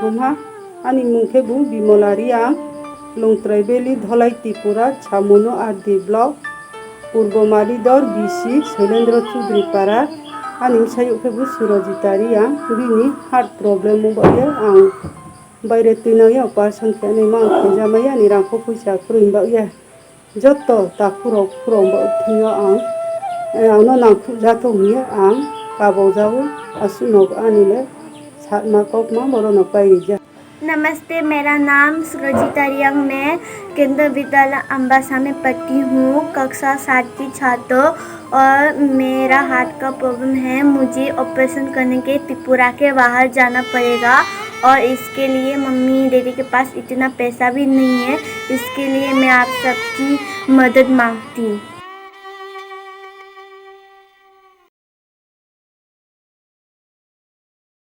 थुमहा आनी मुंखे बु बिमलारी आं लंगत्राइबेली धलाई त्रिपुरा छामुनो आरदी ब्लक पूर्वमाली दर बिसी शैलेंद्र चौधरी पारा आनी सायुखे बु सुरजिता रियां बिनी हार्ट प्रॉब्लेम बाये आं बायरे तीनाया पार्सन के नहीं मां खेजामाया आनी रांखो फैसा खुरैबाया जत ताखुराव खुराव थियो आं आंनो नांखु जातो हुए आं काबाव असुनोग आनीले सातमा कौकमा मरोनो पाइजा। नमस्ते, मेरा नाम सुरजिता रियांग, मैं केंद्रीय विद्यालय अम्बासा में पढ़ती हूँ, कक्षा 7 की छात्र। और मेरा हार्ट का प्रॉब्लम है, मुझे ऑपरेशन करने के त्रिपुरा के बाहर जाना पड़ेगा और इसके लिए मम्मी डैडी के पास इतना पैसा भी नहीं है। इसके लिए मैं आप सबकी मदद मांगती हूँ।